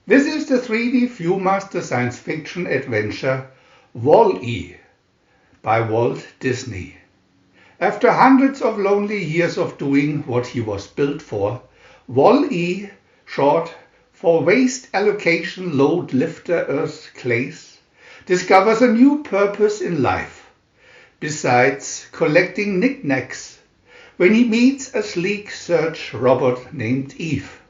This is the 3D Viewmaster science fiction adventure Wall-E by Walt Disney. After hundreds of lonely years of doing what he was built for, Wall-E, short for Waste Allocation Load Lifter Earth Clays, discovers a new purpose in life, besides collecting knick-knacks, when he meets a sleek search robot named Eve.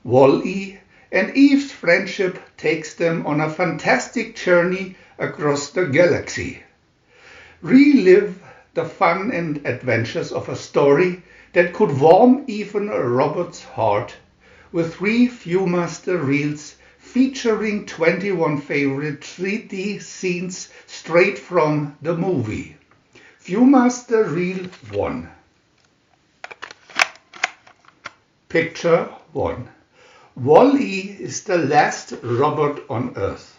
Wall-E and Eve's friendship takes them on a fantastic journey across the galaxy. Relive the fun and adventures of a story that could warm even a robot's heart, with 3 Viewmaster reels featuring 21 favorite 3D scenes straight from the movie. Viewmaster Reel 1. Picture 1. Wall-E is the last robot on Earth.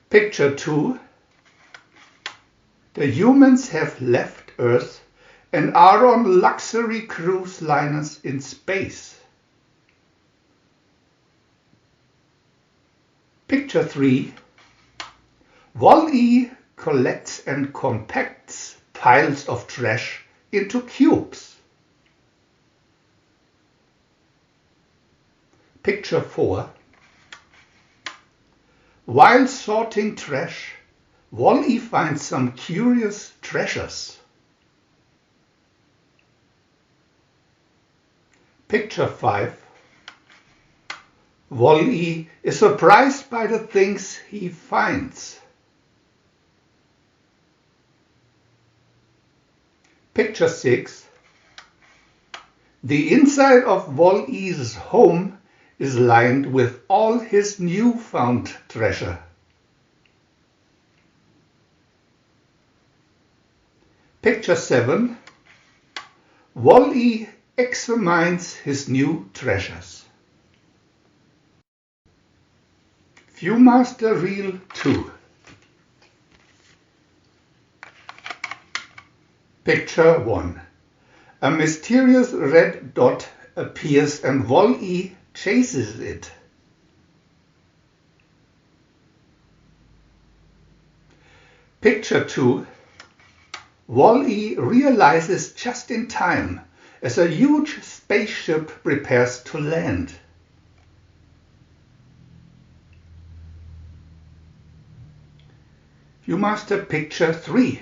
Picture 2. The humans have left Earth and are on luxury cruise liners in space. Picture 3. Wall-E collects and compacts piles of trash into cubes. Picture 4. While sorting trash, Wall-E finds some curious treasures. Picture 5. Wall-E is surprised by the things he finds. Picture 6. The inside of Wall-E's home is lined with all his newfound treasure. Picture 7. Wall-E examines his new treasures. Viewmaster Reel 2. Picture 1. A mysterious red dot appears and Wall-E chases it. Picture 2. Wall-E realizes just in time as a huge spaceship prepares to land. Viewmaster Picture 3.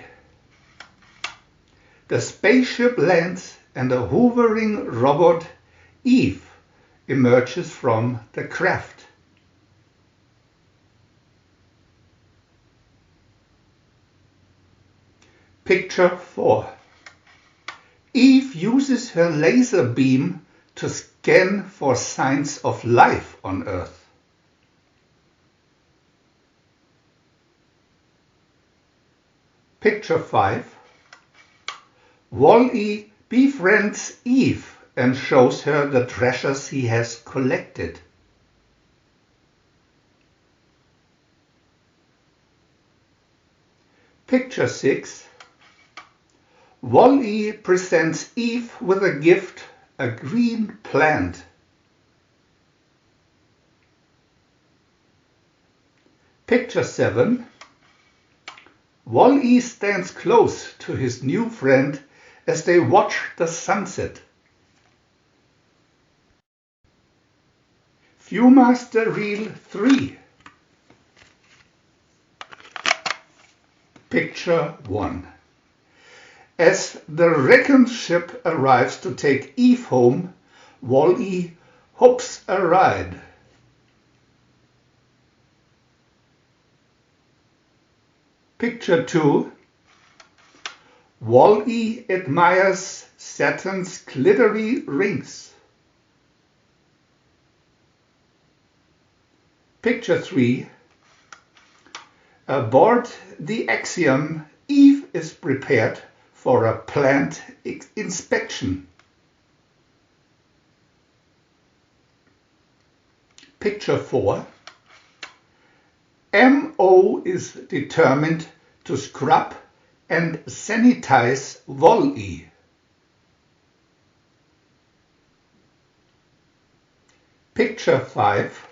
The spaceship lands and a hovering robot, Eve, emerges from the craft. Picture 4. Eve uses her laser beam to scan for signs of life on Earth. Picture 5. Wall-E befriends Eve and shows her the treasures he has collected. Picture 6. Wall-E presents Eve with a gift, a green plant. Picture 7. Wall-E stands close to his new friend as they watch the sunset. Viewmaster Reel 3. Picture 1. As the wrecking ship arrives to take Eve home, Wall-E hopes a ride. Picture 2. Wall-E admires Saturn's glittery rings. Picture 3. Aboard the Axiom, Eve is prepared for a plant inspection. Picture 4. MO is determined to scrub and sanitize Wall-E. Picture 5.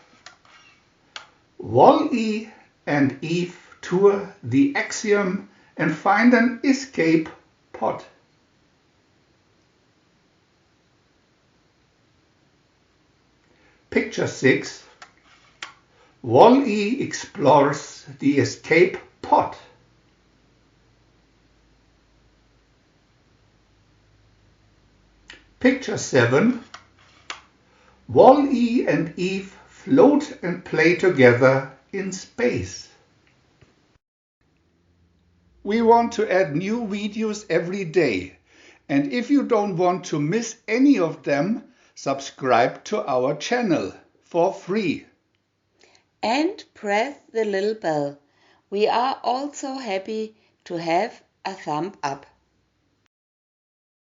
Wall-E and Eve tour the axiom and find an escape pod. Picture 6. Wall-E explores the escape pod. Picture 7. Wall-E and Eve float and play together in space. We want to add new videos every day, and if you don't want to miss any of them, subscribe to our channel for free. And press the little bell. We are also happy to have a thumb up.